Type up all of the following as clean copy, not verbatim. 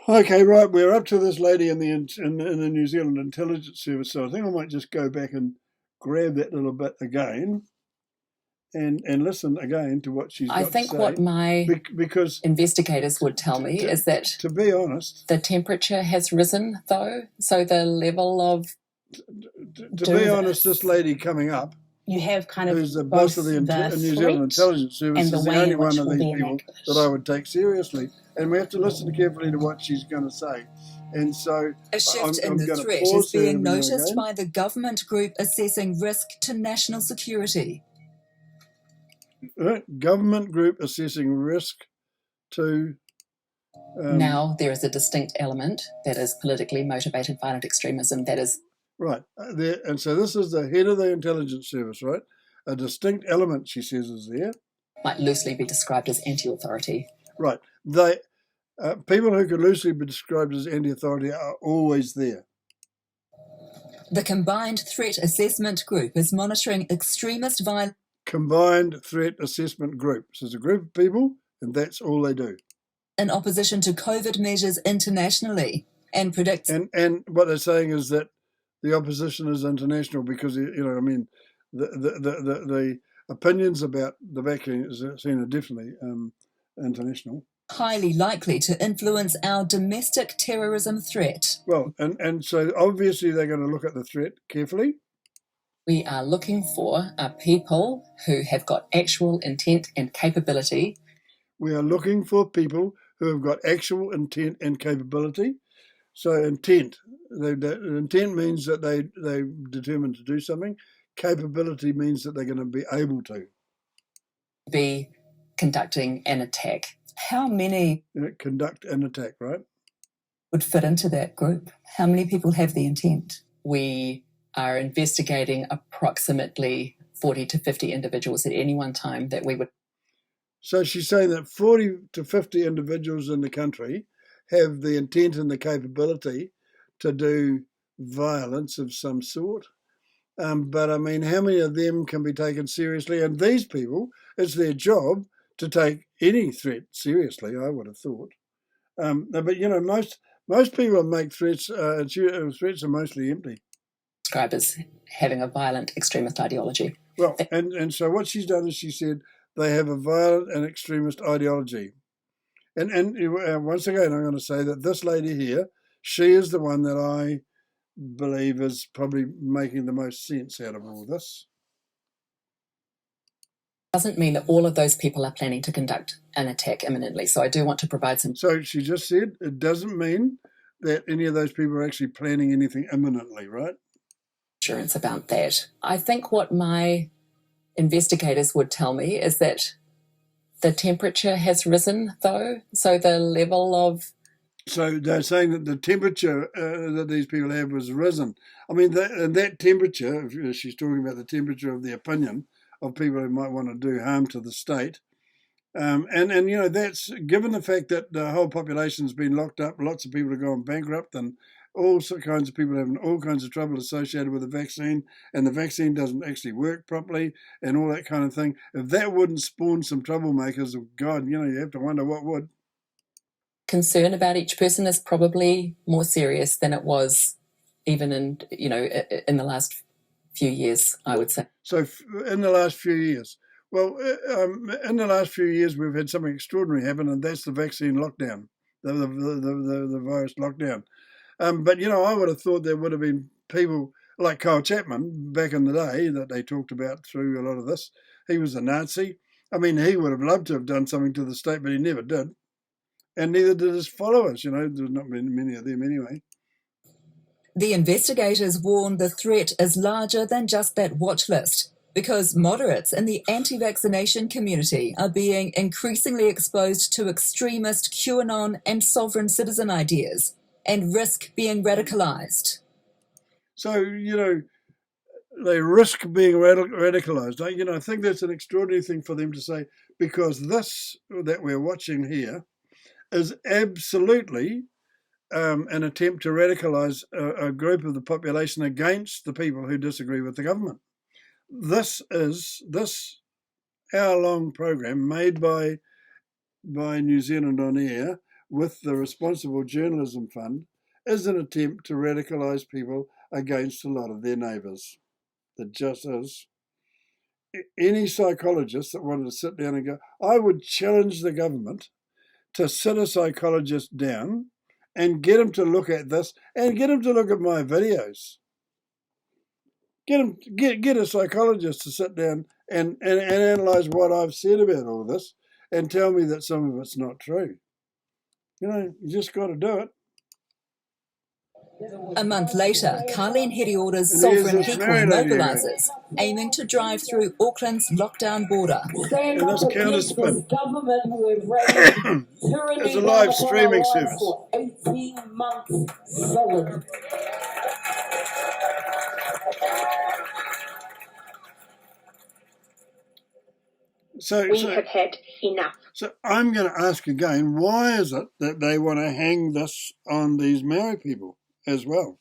Okay, right. We're up to this lady in the New Zealand Intelligence Service, so I think I might just go back and grab that little bit again and listen again to what she's I got to think what say. my Because investigators would tell me is that to be honest, the temperature has risen, though, so the level of this lady coming up, you have kind of who's the both boss of the the New Zealand Intelligence Service, and the is the way only in which one of will these be people enacted. that I would take seriously, and we have to listen carefully to what she's going to say. And so A shift I'm in the going to threat pause is being her noticed again. by the government group assessing risk to national security. Government group assessing risk to. Now there is a distinct element that is politically motivated violent extremism that is Right. And so this is the head of the intelligence service, right? A distinct element, she says, is there. might loosely be described as anti-authority. Right. They people who could loosely be described as anti-authority are always there. The Combined Threat Assessment Group is monitoring extremist violence. Combined Threat Assessment Group. So it's a group of people, and that's all they do. In opposition to COVID measures internationally, and predicts. And what they're saying is that the opposition is international because the opinions about the vaccine are definitely international. Highly likely to influence our domestic terrorism threat. Well, and so obviously they're going to look at the threat carefully. We are looking for people who have got actual intent and capability. We are looking for people who have got actual intent and capability. So intent means that they're determined to do something. Capability means that they're going to be able to be conducting an attack. How many conduct an attack, right? Would fit into that group? How many people have the intent? We are investigating approximately 40 to 50 individuals at any one time that we would. So she's saying that 40 to 50 individuals in the country have the intent and the capability to do violence of some sort. But I mean, how many of them can be taken seriously? And these people, it's their job to take any threat seriously, I would have thought. But most people make threats. Threats are mostly empty. Described as having a violent extremist ideology. Well, and so what she's done is she said they have a violent and extremist ideology. And once again, I'm going to say that this lady here, she is the one that I believe is probably making the most sense out of all this. Doesn't mean that all of those people are planning to conduct an attack imminently. So I do want to provide some. So she just said it doesn't mean that any of those people are actually planning anything imminently, right? Assurance about that. I think what my investigators would tell me is that the temperature has risen, though. So the level of. So they're saying that the temperature that these people have has risen. I mean, that temperature, she's talking about the temperature of the opinion of people who might want to do harm to the state. And that's given the fact that the whole population's been locked up, lots of people are going bankrupt, and all kinds of people having all kinds of trouble associated with the vaccine, and the vaccine doesn't actually work properly and all that kind of thing. If that wouldn't spawn some troublemakers, God, you have to wonder what would. Concern about each person is probably more serious than it was even in the last few years, I would say. So in the last few years. Well, in the last few years, we've had something extraordinary happen, and that's the vaccine lockdown, the virus lockdown. But I would have thought there would have been people like Kyle Chapman back in the day that they talked about through a lot of this. He was a Nazi. I mean, he would have loved to have done something to the state, but he never did. And neither did his followers. There's not many of them anyway. The investigators warn the threat is larger than just that watch list, because moderates in the anti-vaccination community are being increasingly exposed to extremist QAnon and sovereign citizen ideas and risk being radicalized. So, they risk being radicalized. I think that's an extraordinary thing for them to say, because this that we're watching here is absolutely an attempt to radicalize a group of the population against the people who disagree with the government. This hour-long program made by New Zealand On Air with the Responsible Journalism Fund is an attempt to radicalise people against a lot of their neighbours. It just is. Any psychologist that wanted to sit down and go, I would challenge the government to sit a psychologist down and get him to look at this and get him to look at my videos. Get a psychologist to sit down and analyse what I've said about all this and tell me that some of it's not true. You just got to do it. A month later, Carlene Hedy orders sovereign equal mobilisers, aiming to drive through Auckland's lockdown border. And this counterspin. It's a live streaming service. 18 months solid. We have had enough. So I'm going to ask again, why is it that they want to hang this on these Maori people as well?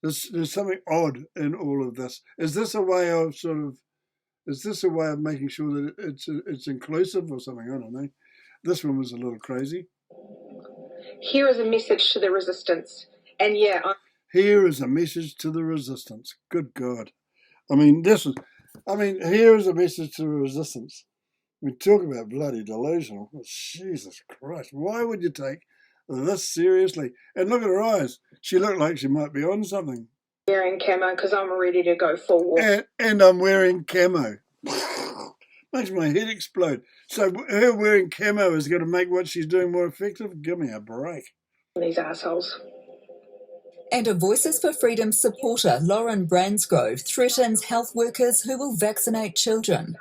There's something odd in all of this. Is this a way of making sure that it's inclusive or something? I don't know. This one was a little crazy. Here is a message to the resistance. And here is a message to the resistance. Good God. Here is a message to the resistance. We talk about bloody delusional. Oh, Jesus Christ. Why would you take this seriously? And look at her eyes. She looked like she might be on something. Wearing camo because I'm ready to go full war. And I'm wearing camo. Makes my head explode. So her wearing camo is going to make what she's doing more effective? Give me a break. These assholes. And a Voices for Freedom supporter, Lauren Bransgrove, threatens health workers who will vaccinate children.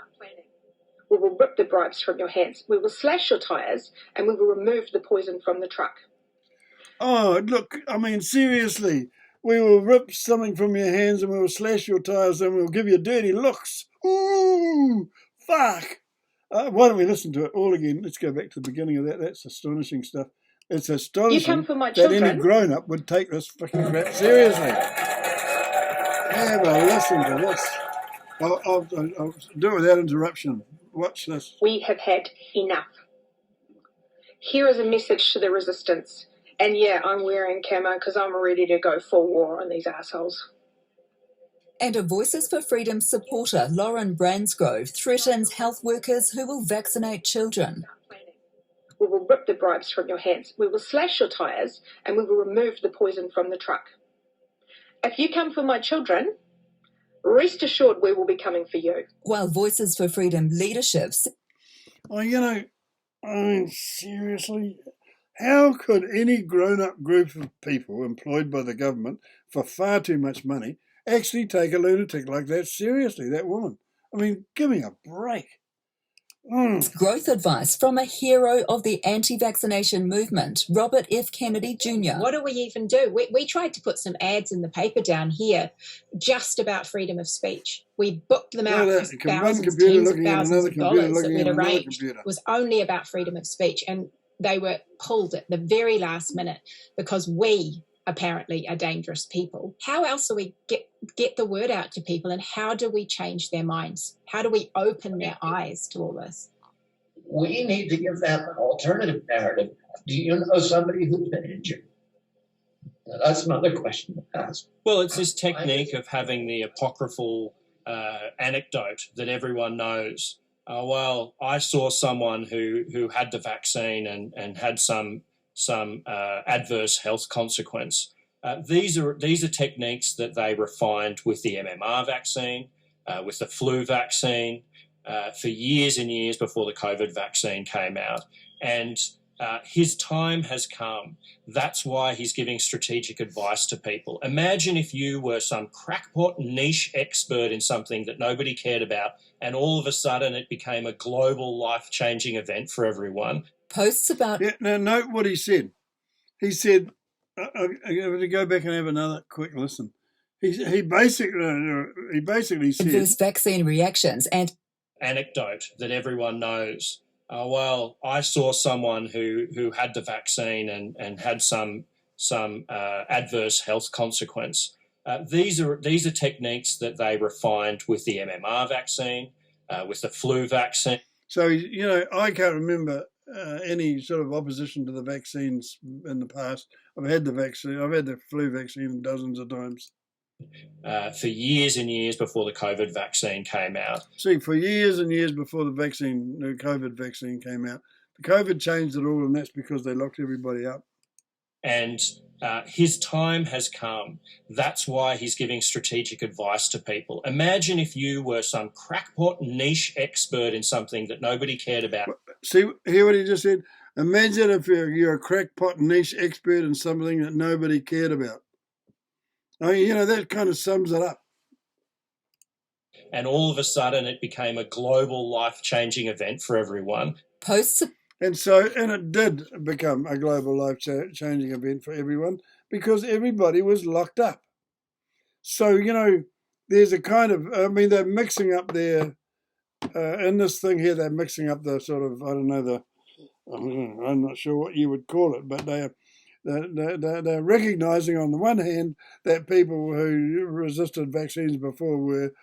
We will rip the bribes from your hands. We will slash your tyres and we will remove the poison from the truck. Oh, look, seriously. We will rip something from your hands and we will slash your tyres and we'll give you dirty looks. Ooh, fuck. Why don't we listen to it all again? Let's go back to the beginning of that. That's astonishing stuff. It's astonishing that any grown-up would take this fucking crap seriously. Have a listen to this. I'll do it without interruption. Watch this. We have had enough. Here is a message to the resistance. And I'm wearing camo because I'm ready to go full war on these assholes. And a Voices for Freedom supporter, Lauren Bransgrove, threatens health workers who will vaccinate children. We will rip the bribes from your hands. We will slash your tyres and we will remove the poison from the truck. If you come for my children, rest assured we will be coming for you. While Voices for Freedom leadership... Seriously? How could any grown-up group of people employed by the government for far too much money actually take a lunatic like that seriously, that woman? Give me a break. Growth advice from a hero of the anti-vaccination movement, Robert F. Kennedy Jr. What do we even do? We tried to put some ads in the paper down here just about freedom of speech. We booked them out for thousands, tens of thousands of dollars that we'd arranged. It was only about freedom of speech, and they were pulled at the very last minute because we apparently are dangerous people. How else do we get the word out to people, and how do we change their minds? How do we open their eyes to all this? We need to give them an alternative narrative. Do you know somebody who's been injured? That's another question to ask. Well, it's this technique of having the apocryphal anecdote that everyone knows. I saw someone who had the vaccine and had some adverse health consequence. These are techniques that they refined with the MMR vaccine, with the flu vaccine, for years and years before the COVID vaccine came out. And his time has come. That's why he's giving strategic advice to people. Imagine if you were some crackpot niche expert in something that nobody cared about, and all of a sudden it became a global life-changing event for everyone. Posts about... Yeah, now note what he said. He said, I'm going to go back and have another quick listen. He basically said... Adverse vaccine reactions and... Anecdote that everyone knows. I saw someone who had the vaccine and had some adverse health consequence. These are techniques that they refined with the MMR vaccine, with the flu vaccine. So, I can't remember any sort of opposition to the vaccines in the past. I've had the vaccine. I've had the flu vaccine dozens of times. For years and years before the COVID vaccine came out. See, for years and years before the COVID vaccine came out, the COVID changed it all, and that's because they locked everybody up. And his time has come. That's why he's giving strategic advice to people. Imagine if you were some crackpot niche expert in something that nobody cared about. See, hear what he just said? Imagine if you're a crackpot niche expert in something that nobody cared about. I mean, that kind of sums it up. And all of a sudden it became a global life-changing event for everyone. And it did become a global life-changing event for everyone because everybody was locked up. So, there's a kind of, they're mixing up in this thing here, they're mixing up the sort of, I'm not sure what you would call it, but they're recognising on the one hand that people who resisted vaccines before were,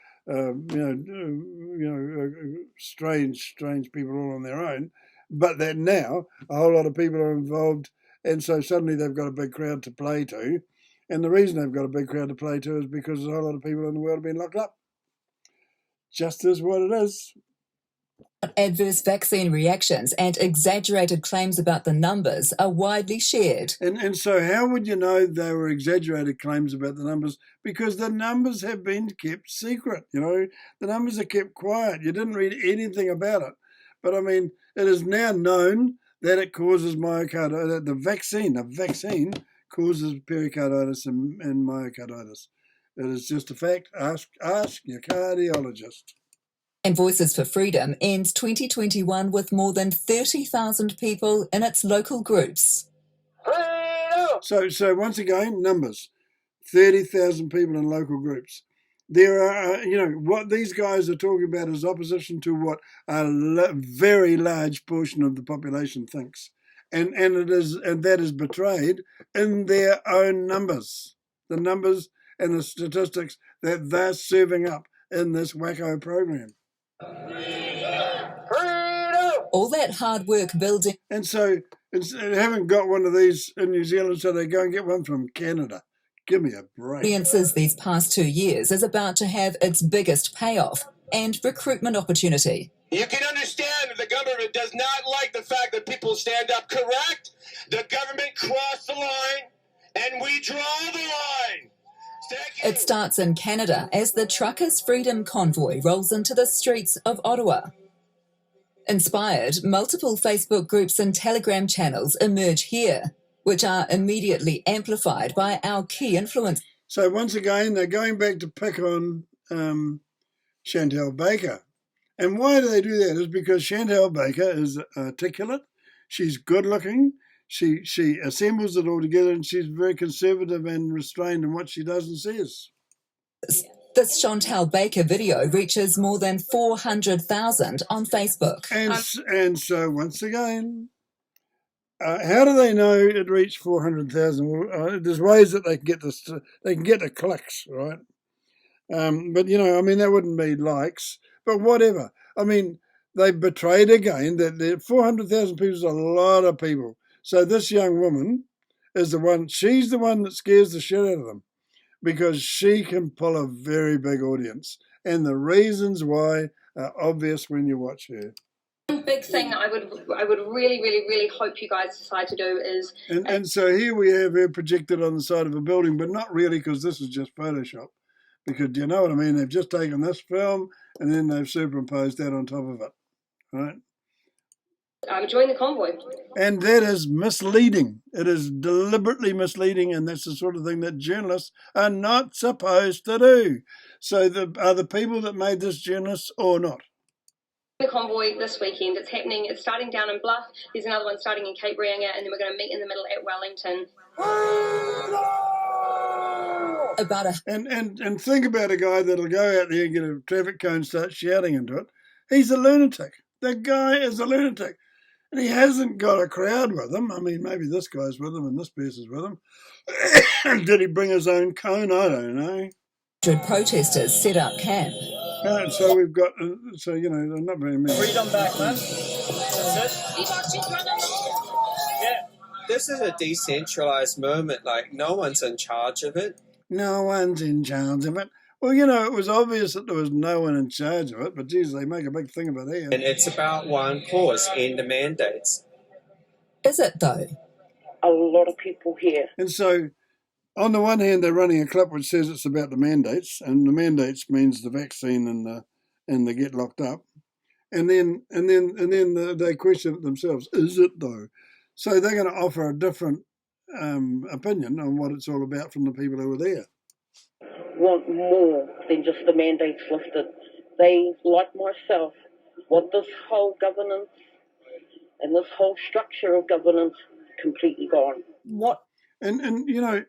strange people all on their own, but that now a whole lot of people are involved, and so suddenly they've got a big crowd to play to. And the reason they've got a big crowd to play to is because a whole lot of people in the world have been locked up. Just as what it is. Adverse vaccine reactions and exaggerated claims about the numbers are widely shared. And so how would you know they were exaggerated claims about the numbers? Because the numbers have been kept secret, The numbers are kept quiet. You didn't read anything about it. But, it is now known that it causes myocarditis. The vaccine causes pericarditis and myocarditis. It is just a fact. Ask your cardiologist. And Voices for Freedom ends 2021 with more than 30,000 people in its local groups. So once again, numbers. 30,000 people in local groups. There are, what these guys are talking about is opposition to what a very large portion of the population thinks. And that is betrayed in their own numbers. The numbers and the statistics that they're serving up in this wacko program. All that hard work building. And so they haven't got one of these in New Zealand, so they go and get one from Canada. Give me a break. Audiences these past 2 years is about to have its biggest payoff and recruitment opportunity. You can understand that the government does not like the fact that people stand up. Correct? The government crossed the line, and we draw the line. It starts in Canada as the Truckers' Freedom Convoy rolls into the streets of Ottawa. Inspired, multiple Facebook groups and Telegram channels emerge here, which are immediately amplified by our key influencers. So once again, they're going back to pick on Chantal Baker. And why do they do that? Is because Chantal Baker is articulate, she's good looking, she assembles it all together, and she's very conservative and restrained in what she does and says. This Chantal Baker video reaches more than 400,000 on Facebook. And so once again, how do they know it reached 400,000? Well, there's ways that they can get the clicks, right? But that wouldn't be likes, but whatever. They betrayed again that 400,000 people is a lot of people. So this young woman is she's the one that scares the shit out of them because she can pull a very big audience. And the reasons why are obvious when you watch her. One big thing I would really, really, really hope you guys decide to do is... And so here we have her projected on the side of a building, but not really because this is just Photoshop. Because, do you know what I mean? They've just taken this film and then they've superimposed that on top of it, right? Join the convoy. And that is misleading. It is deliberately misleading, and that's the sort of thing that journalists are not supposed to do. So are the people that made this journalists or not? The convoy this weekend. It's starting down in Bluff. There's another one starting in Cape Reinga, and then we're going to meet in the middle at Wellington. And think about a guy that'll go out there and get a traffic cone and start shouting into it. He's a lunatic. The guy is a lunatic. And he hasn't got a crowd with him. Maybe this guy's with him and this person's with him. Did he bring his own cone? I don't know. Protesters set up camp. So we've got, so, you know, not very many. Freedom back, man. That's it. Yeah. This is a decentralized movement. Like, no one's in charge of it. No one's in charge of it. Well, you know, it was obvious that there was no one in charge of it, but geez, they make a big thing about it. And it's about one cause, end the mandates. Is it, though? A lot of people here. And so, on the one hand, they're running a clip which says it's about the mandates, and the mandates means the vaccine and the get locked up. And then they question it themselves. Is it, though? So they're going to offer a different opinion on what it's all about from the people who were there. Want more than just the mandates lifted. They, like myself, want this whole governance and this whole structure of governance completely gone. What? And you know,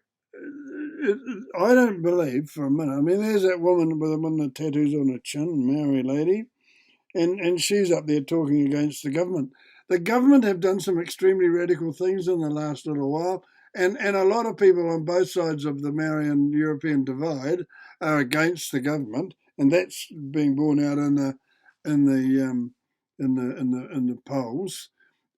I don't believe for a minute. I mean, there's that woman with one of the tattoos on her chin, Maori lady, and she's up there talking against the government. The government have done some extremely radical things in the last little while, and a lot of people on both sides of the Maori and European divide are against the government, and that's being borne out in the polls.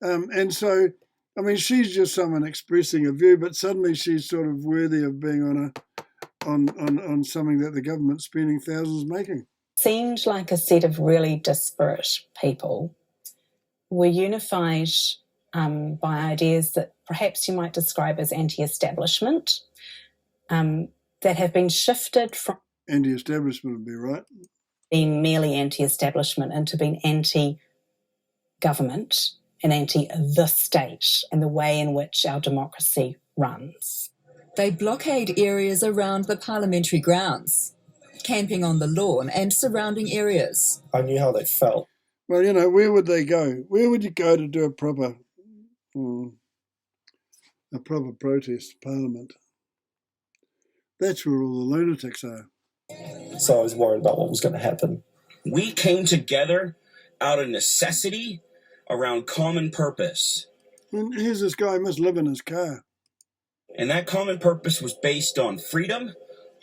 And so, I mean, she's just someone expressing a view, but suddenly she's sort of worthy of being on something that the government's spending thousands making. Seemed like a set of really disparate people were unified by ideas that perhaps you might describe as anti-establishment, that have been shifted from anti-establishment would be right. Being merely anti-establishment into being anti-government and anti-the state and the way in which our democracy runs. They blockade areas around the parliamentary grounds, camping on the lawn and surrounding areas. I knew how they felt. Well, you know, where would they go? Where would you go to do a proper protest, Parliament? That's where all the lunatics are. So I was worried about what was going to happen. We came together out of necessity around common purpose. And here's this guy who must live in his car. And that common purpose was based on freedom,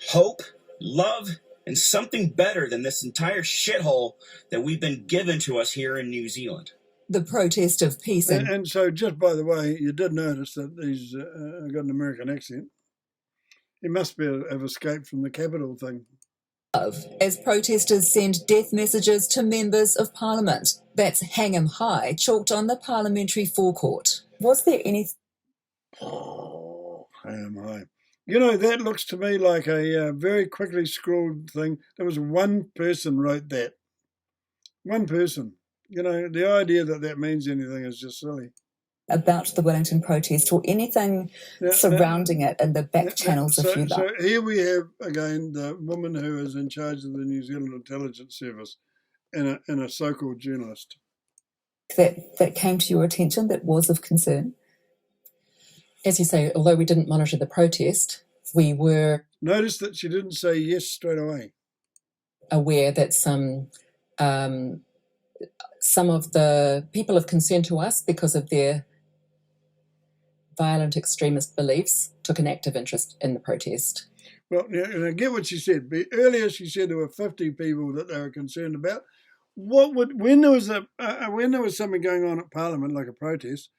hope, love, and something better than this entire shithole that we've been given to us here in New Zealand. The protest of peace. And so, just by the way, you did notice that he's got an American accent. He must have escaped from the Capitol thing. As protesters send death messages to members of Parliament. That's hang 'em high, chalked on the parliamentary forecourt. Was there any... Oh, hang 'em high. You know, that looks to me like a very quickly scrawled thing. There was one person wrote that. One person. You know, the idea that that means anything is just silly. About the Wellington protest or anything surrounding it and the back channels, if you like. So here we have, again, the woman who is in charge of the New Zealand Intelligence Service and a so-called journalist. That came to your attention, that was of concern? As you say, although we didn't monitor the protest, we were... Notice that she didn't say yes straight away. ...aware that some of the people of concern to us, because of their violent extremist beliefs, took an active interest in the protest. Well, and I get what she said. Earlier she said there were 50 people that they were concerned about. When there was something going on at Parliament, like a protest,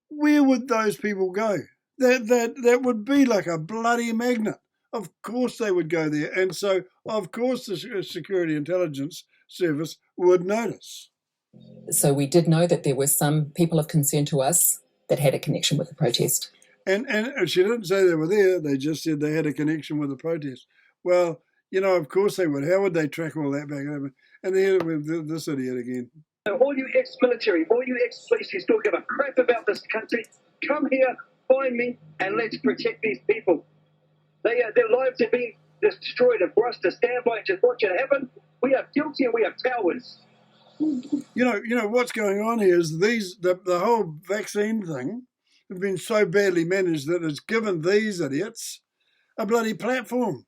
where would those people go? That would be like a bloody magnet. Of course they would go there. And so, of course, the Security Intelligence Service would notice. So we did know that there were some people of concern to us that had a connection with the protest. And she didn't say they were there. They just said they had a connection with the protest. Well, you know, of course they would. How would they track all that back over? And then with this idiot again. So all you ex-military, all you ex-police who still give a crap about this country, come here, find me, and let's protect these people. Their lives have been destroyed. And for us to stand by and just watch it happen, we are guilty and we are cowards. You know what's going on here is the whole vaccine thing has been so badly managed that it's given these idiots a bloody platform.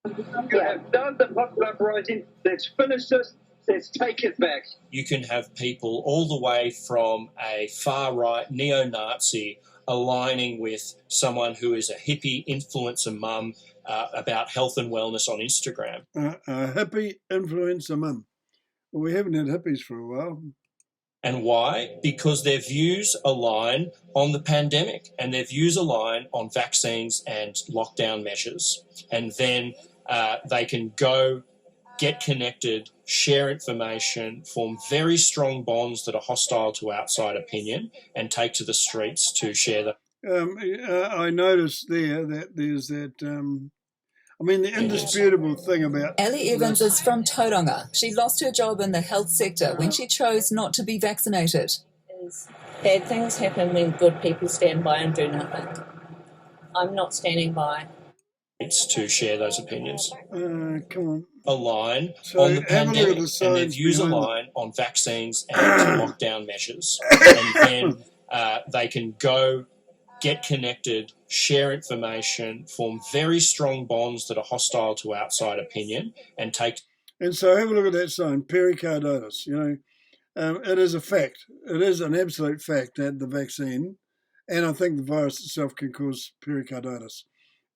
You have done the popular uprising. Let's finish this. Let's take it back. You can have people all the way from a far-right neo-Nazi aligning with someone who is a hippie influencer mum about health and wellness on Instagram. A hippie influencer mum. Well, we haven't had hippies for a while. And why? Because their views align on the pandemic and their views align on vaccines and lockdown measures. And then they can go, get connected, share information, form very strong bonds that are hostile to outside opinion, and take to the streets to share them. I noticed there that there's that... the indisputable thing about... Ellie Evans is from Tauranga. She lost her job in the health sector when she chose not to be vaccinated. Bad things happen when good people stand by and do nothing. I'm not standing by. It's to share those opinions. Come on. Align on the pandemic, and their views align on vaccines and lockdown measures. And then they can go, get connected, share information, form very strong bonds that are hostile to outside opinion, and take... And so have a look at that sign, pericarditis. It is a fact. It is an absolute fact that the vaccine, and I think the virus itself, can cause pericarditis.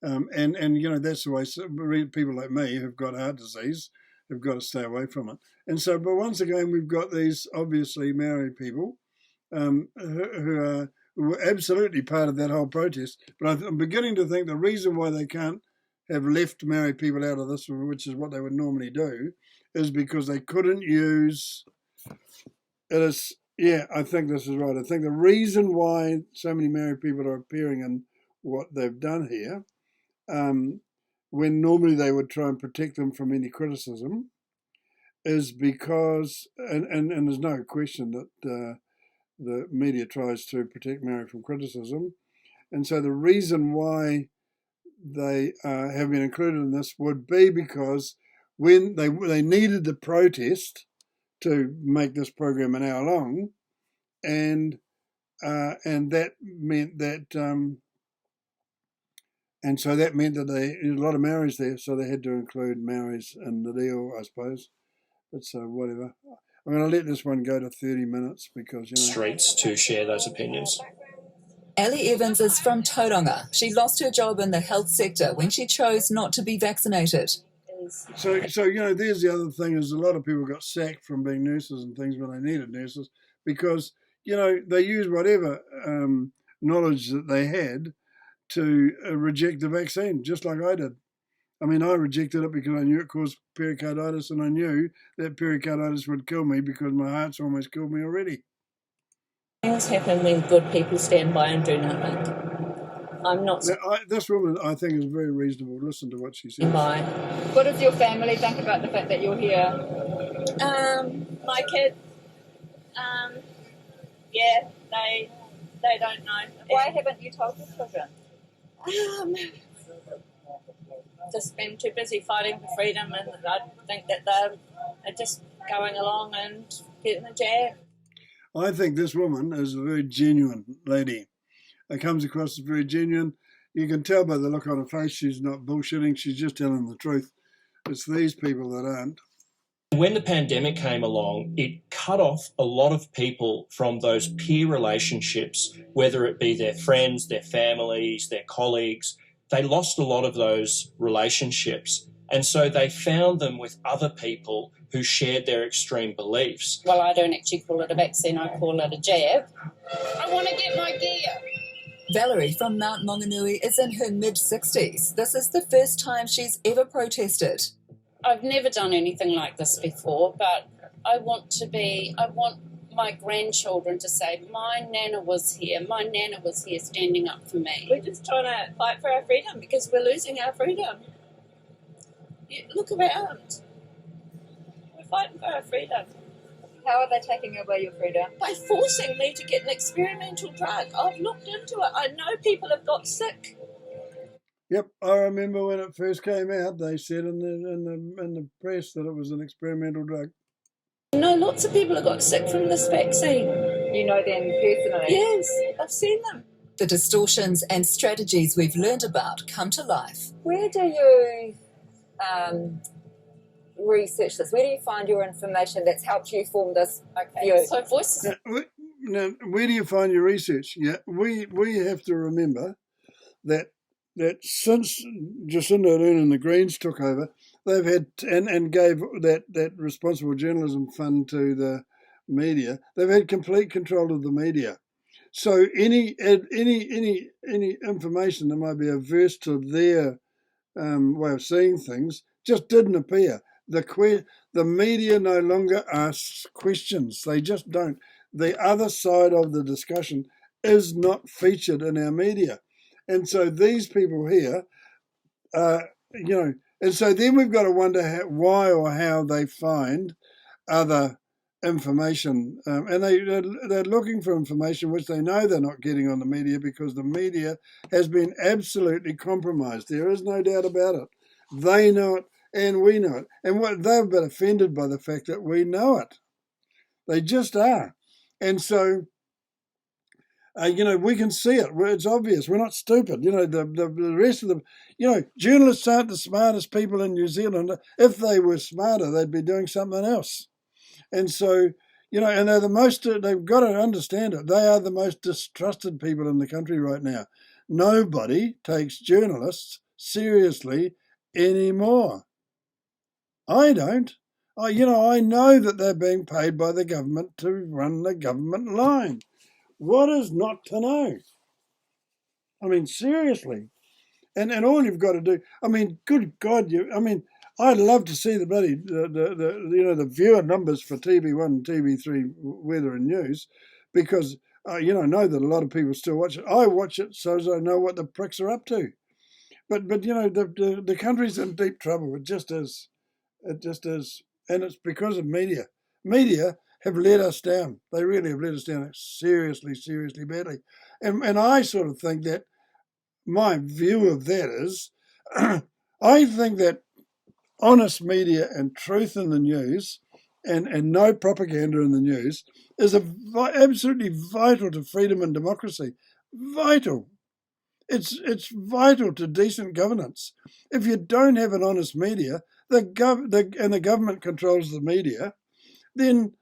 That's the way people like me who've got heart disease have got to stay away from it. And so, but once again, we've got these obviously Maori people who were absolutely part of that whole protest. But I'm beginning to think the reason why they can't have left Maori people out of this, which is what they would normally do, is because they couldn't use... I think this is right. I think the reason why so many Maori people are appearing in what they've done here, when normally they would try and protect them from any criticism, is because, and there's no question that the media tries to protect Maori from criticism, and so the reason why they have been included in this would be because when they needed the protest to make this program an hour long, and that meant that. And so that meant that there was a lot of Maoris there, so they had to include Maoris in the deal, I suppose. But so whatever. I'm going to let this one go to 30 minutes because, streets to share those opinions. Ellie Evans is from Tauranga. She lost her job in the health sector when she chose not to be vaccinated. So there's the other thing is a lot of people got sacked from being nurses and things when they needed nurses because, they used whatever knowledge that they had to reject the vaccine, just like I did. I rejected it because I knew it caused pericarditis, and I knew that pericarditis would kill me because my heart's almost killed me already. Things happen when good people stand by and do nothing. I'm not... This woman, I think, is very reasonable. Listen to what she says. Bye. What does your family think about the fact that you're here? My kids, they don't know. Why haven't you told your children? Just been too busy fighting for freedom, and I think that they're just going along and getting a jab. I think this woman is a very genuine lady. It comes across as very genuine. You can tell by the look on her face she's not bullshitting, she's just telling the truth. It's these people that aren't. When the pandemic came along, it cut off a lot of people from those peer relationships, whether it be their friends, their families, their colleagues. They lost a lot of those relationships. And so they found them with other people who shared their extreme beliefs. Well, I don't actually call it a vaccine, I call it a jab. I want to get my gear. Valerie from Mount Maunganui is in her mid-60s. This is the first time she's ever protested. I've never done anything like this before, but I want my grandchildren to say, my Nana was here standing up for me. We're just trying to fight for our freedom because we're losing our freedom. Look around. We're fighting for our freedom. How are they taking away your freedom? By forcing me to get an experimental drug. I've looked into it. I know people have got sick. Yep, I remember when it first came out, they said in the press that it was an experimental drug. No, lots of people have got sick from this vaccine. You know them personally? Yes, I've seen them. The distortions and strategies we've learned about come to life. Where do you research this? Where do you find your information that's helped you form this view? So voices... where do you find your research? Yeah, we have to remember that since Jacinda Ardern and the Greens took over, they've had and gave that responsible journalism fund to the media. They've had complete control of the media. So any information that might be averse to their way of seeing things just didn't appear. The media no longer asks questions. They just don't. The other side of the discussion is not featured in our media. And so these people here, and so then we've got to wonder why or how they find other information. And they're looking for information which they know they're not getting on the media because the media has been absolutely compromised. There is no doubt about it. They know it and we know it. And they've been offended by the fact that we know it. They just are. And so, we can see it. It's obvious. We're not stupid. The rest of them, journalists aren't the smartest people in New Zealand. If they were smarter, they'd be doing something else. And so, and they're they've got to understand it. They are the most distrusted people in the country right now. Nobody takes journalists seriously anymore. I don't. I know that they're being paid by the government to run the government line. What is not to know? I mean, seriously. And all you've got to do, good God, I'd love to see the bloody, the viewer numbers for TV1 and TV3 weather and news because, I know that a lot of people still watch it. I watch it so as I know what the pricks are up to. But the country's in deep trouble. It just is. It just is. And it's because of media. Media have let us down. They really have let us down seriously, seriously badly. And I sort of think that my view of that is, I think that honest media and truth in the news and no propaganda in the news is absolutely vital to freedom and democracy. Vital. It's vital to decent governance. If you don't have an honest media, and the government controls the media, then,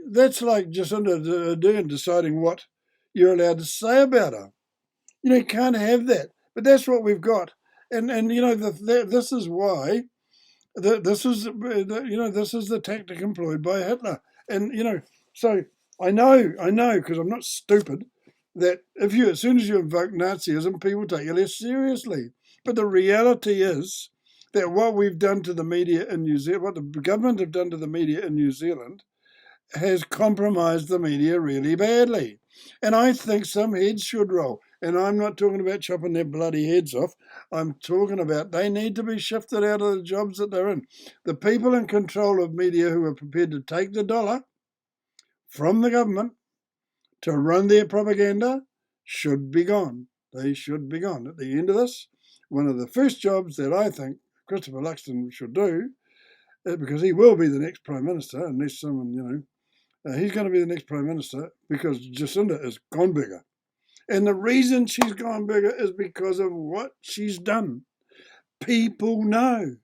that's like Jacinda Ardern deciding what you're allowed to say about her. You can't have that. But that's what we've got. And this is why, this is the tactic employed by Hitler. And, so I know, because I'm not stupid, that as soon as you invoke Nazism, people take you less seriously. But the reality is that what we've done to the media in New Zealand, what the government have done to the media in New Zealand, has compromised the media really badly. And I think some heads should roll. And I'm not talking about chopping their bloody heads off. I'm talking about they need to be shifted out of the jobs that they're in. The people in control of media who are prepared to take the dollar from the government to run their propaganda should be gone. They should be gone. At the end of this, one of the first jobs that I think Christopher Luxon should do, because he will be the next Prime Minister, unless someone, he's going to be the next Prime Minister because Jacinda has gone bigger. And the reason she's gone bigger is because of what she's done. People know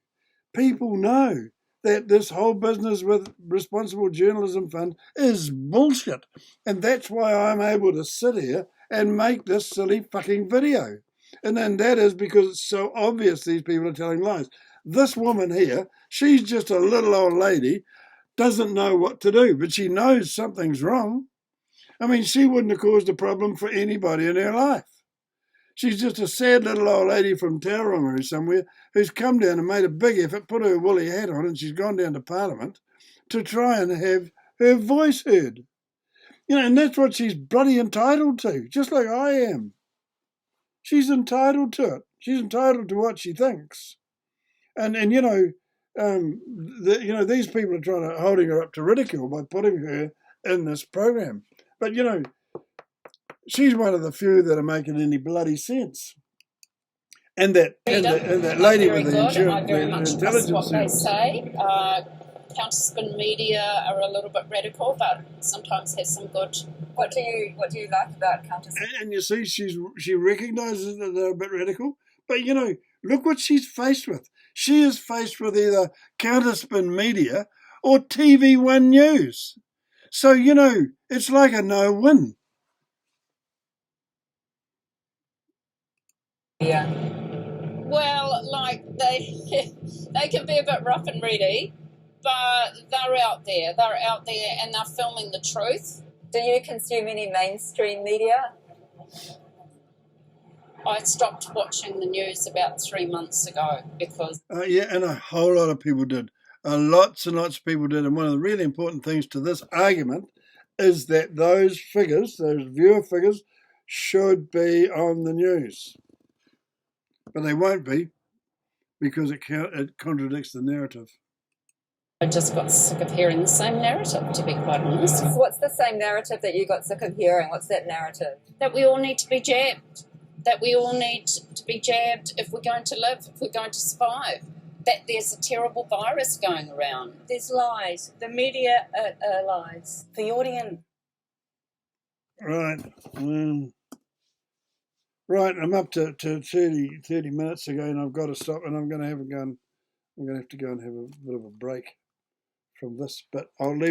that this whole business with Responsible Journalism Fund is bullshit. And that's why I'm able to sit here and make this silly fucking video. And then that is because it's so obvious these people are telling lies. This woman here, she's just a little old lady, doesn't know what to do, but she knows something's wrong. She wouldn't have caused a problem for anybody in her life. She's just a sad little old lady from Tauranga or somewhere who's come down and made a big effort, put her woolly hat on, and she's gone down to Parliament to try and have her voice heard. And that's what she's bloody entitled to, just like I am. She's entitled to it. She's entitled to what she thinks. And these people are holding her up to ridicule by putting her in this program. But, she's one of the few that are making any bloody sense. And that lady with the intelligence what they say. Counterspin media are a little bit radical, but sometimes has some good. What do you like about counterspin? And you see, she recognises that they're a bit radical. But look what she's faced with. She is faced with either counterspin media or TV1 News. So, you know, it's like a no-win. Yeah. Well, like they can be a bit rough and ready, but they're out there. They're out there and they're filming the truth. Do you consume any mainstream media? I stopped watching the news about 3 months ago because... Yeah, and a whole lot of people did. Lots and lots of people did. And one of the really important things to this argument is that those figures, those viewer figures, should be on the news. But they won't be because it contradicts the narrative. I just got sick of hearing the same narrative, to be quite honest. So what's the same narrative that you got sick of hearing? What's that narrative? That we all need to be jabbed. That we all need to be jabbed if we're going to live, if we're going to survive. That there's a terrible virus going around. There's lies. The media are lies. The audience. Right. Right, I'm up to 30 minutes ago, and I've got to stop, and I'm going to have to go and have a bit of a break from this, but I'll leave